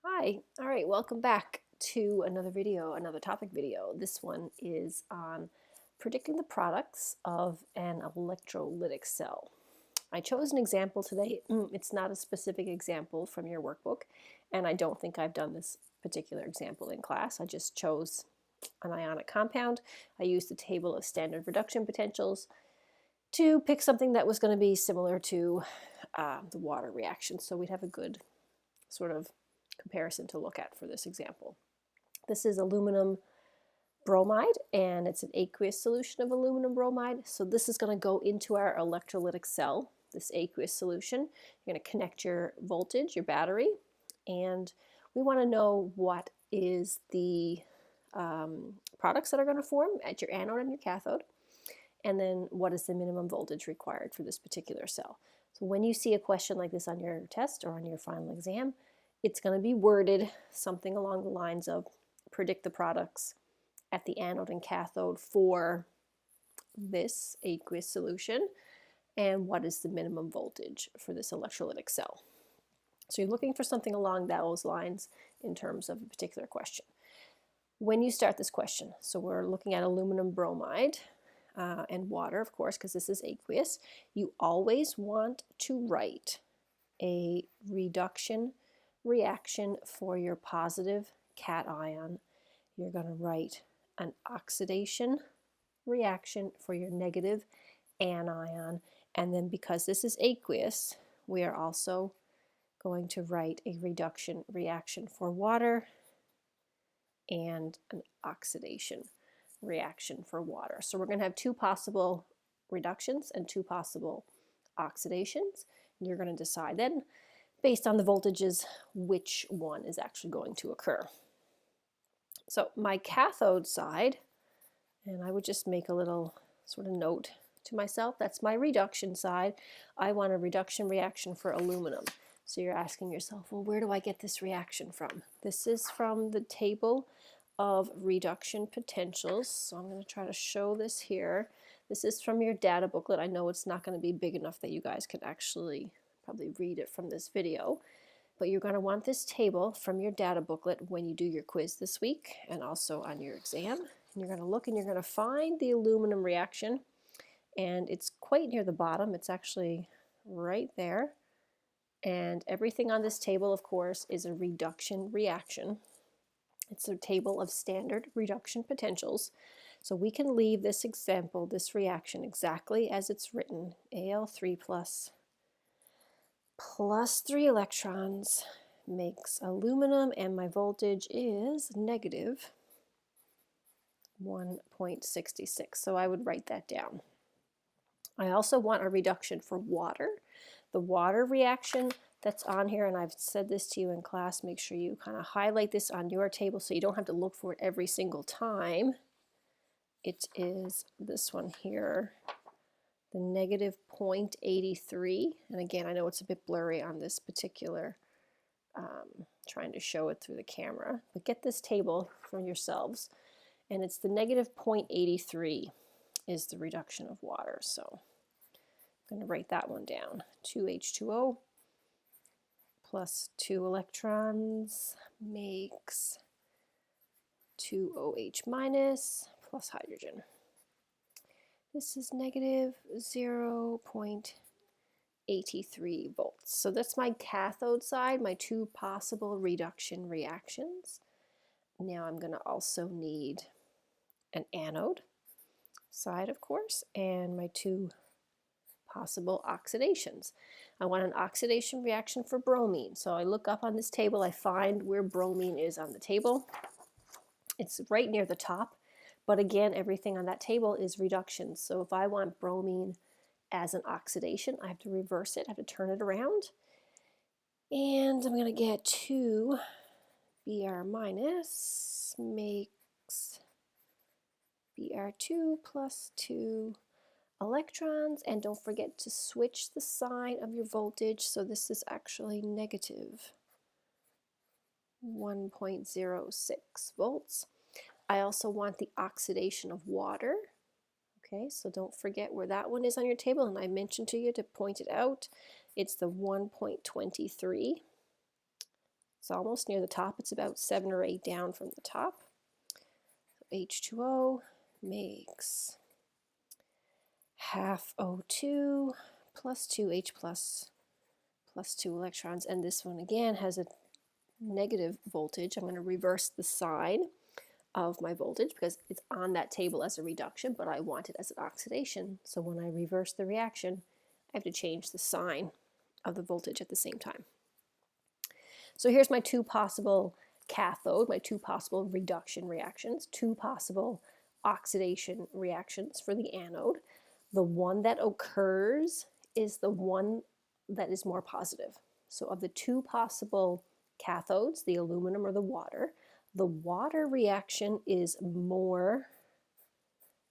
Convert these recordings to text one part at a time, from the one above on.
Hi, all right, welcome back to another video, another topic video. This one is on predicting the products of an electrolytic cell. I chose an example today. It's not a specific example from your workbook, and I don't think I've done this particular example in class. I just chose an ionic compound. I used the table of standard reduction potentials to pick something that was going to be similar to the water reaction, so we'd have a good sort of comparison to look at for this example. This is aluminum bromide, and it's an aqueous solution of aluminum bromide. So this is going to go into our electrolytic cell, this aqueous solution. You're going to connect your voltage, your battery, and we want to know what is the products that are going to form at your anode and your cathode, and then what is the minimum voltage required for this particular cell. So when you see a question like this on your test or on your final exam, it's going to be worded something along the lines of predict the products at the anode and cathode for this aqueous solution, and what is the minimum voltage for this electrolytic cell. So you're looking for something along those lines in terms of a particular question. When you start this question, so we're looking at aluminum bromide and water, of course, because this is aqueous, you always want to write a reduction reaction for your positive cation. You're going to write an oxidation reaction for your negative anion. And then because this is aqueous, we are also going to write a reduction reaction for water and an oxidation reaction for water. So we're going to have two possible reductions and two possible oxidations. And you're going to decide then, based on the voltages, which one is actually going to occur. So my cathode side, and I would just make a little sort of note to myself, that's my reduction side. I want a reduction reaction for aluminum. So you're asking yourself, well, where do I get this reaction from? This is from the table of reduction potentials. So I'm going to try to show this here. This is from your data booklet. I know it's not going to be big enough that you guys can actually probably read it from this video, but you're going to want this table from your data booklet when you do your quiz this week and also on your exam. And you're going to look and you're going to find the aluminum reaction, and it's quite near the bottom. It's actually right there. And everything on this table, of course, is a reduction reaction. It's a table of standard reduction potentials. So we can leave this example, this reaction, exactly as it's written. Al3 plus 3 electrons makes aluminum, and my voltage is negative 1.66. So I would write that down. I also want a reduction for water. The water reaction that's on here, and I've said this to you in class, make sure you kind of highlight this on your table so you don't have to look for it every single time. It is this one here, the negative 0.83. And again, I know it's a bit blurry on this particular, trying to show it through the camera, but get this table for yourselves. And it's the negative 0.83 is the reduction of water. So I'm going to write that one down. 2H2O plus 2 electrons makes 2OH minus plus hydrogen. This is negative 0.83 volts. So that's my cathode side, my two possible reduction reactions. Now I'm going to also need an anode side, of course, and my two possible oxidations. I want an oxidation reaction for bromine. So I look up on this table, I find where bromine is on the table. It's right near the top, but again, everything on that table is reductions. So if I want bromine as an oxidation, I have to reverse it, I have to turn it around. And I'm going to get 2 Br minus makes Br2 plus 2 electrons, and don't forget to switch the sign of your voltage, so this is actually negative 1.06 volts. I also want the oxidation of water. Okay, so don't forget where that one is on your table, and I mentioned to you to point it out. It's the 1.23. It's almost near the top. It's about 7 or 8 down from the top. H2O makes half O2 plus 2H plus 2 electrons, and this one again has a negative voltage. I'm going to reverse the sign of my voltage because it's on that table as a reduction, but I want it as an oxidation. So when I reverse the reaction, I have to change the sign of the voltage at the same time. So here's my two possible cathode, my two possible reduction reactions, two possible oxidation reactions for the anode. The one that occurs is the one that is more positive. So of the two possible cathodes, the aluminum or the water reaction is more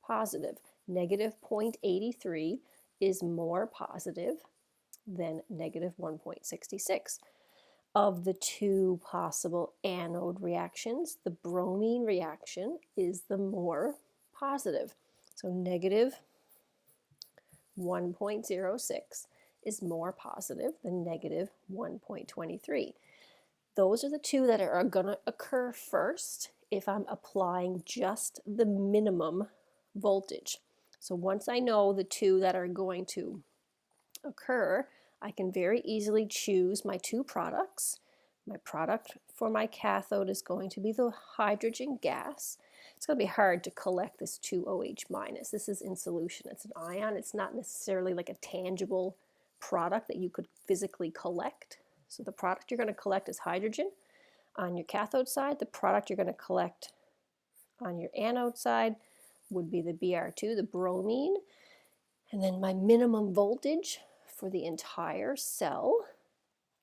positive. Negative 0.83 is more positive than negative 1.66. Of the two possible anode reactions, the bromine reaction is the more positive. So negative 1.06 is more positive than negative 1.23. Those are the two that are going to occur first if I'm applying just the minimum voltage. So once I know the two that are going to occur, I can very easily choose my two products. My product for my cathode is going to be the hydrogen gas. It's going to be hard to collect this 2OH minus. This is in solution. It's an ion. It's not necessarily like a tangible product that you could physically collect. So the product you're going to collect is hydrogen on your cathode side. The product you're going to collect on your anode side would be the Br2, the bromine. And then my minimum voltage for the entire cell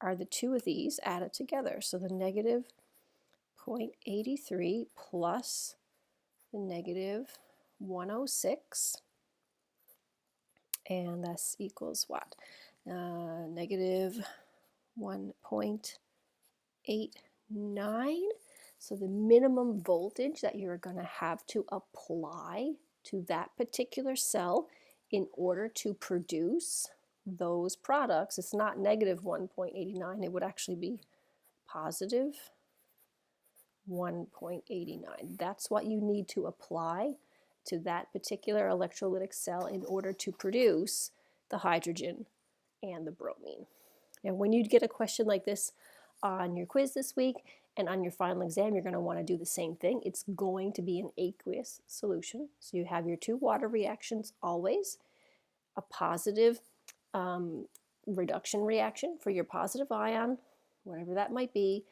are the two of these added together. So the negative 0.83 plus the negative 106, and this equals what? Negative 1.89. So the minimum voltage that you're going to have to apply to that particular cell in order to produce those products, it's not negative 1.89, it would actually be positive 1.89. That's what you need to apply to that particular electrolytic cell in order to produce the hydrogen and the bromine. Now, when you get a question like this on your quiz this week and on your final exam, you're going to want to do the same thing. It's going to be an aqueous solution. So you have your two water reactions always, a positive reduction reaction for your positive ion, whatever that might be,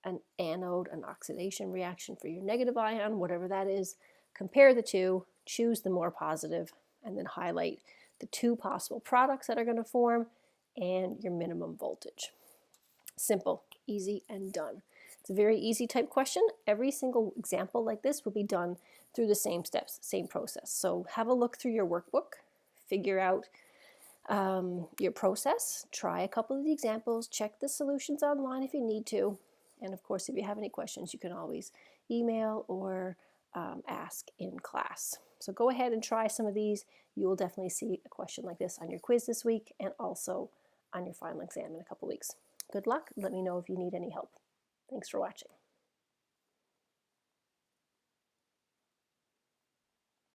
an anode, an oxidation reaction for your negative ion, whatever that is. Compare the two, choose the more positive, and then highlight the two possible products that are going to form and your minimum voltage. Simple, easy, and done. It's a very easy type question. Every single example like this will be done through the same steps, same process. So have a look through your workbook, figure out your process, try a couple of the examples, check the solutions online if you need to, and of course if you have any questions you can always email or ask in class. So go ahead and try some of these. You will definitely see a question like this on your quiz this week and also on your final exam in a couple weeks. Good luck. Let me know if you need any help. Thanks for watching.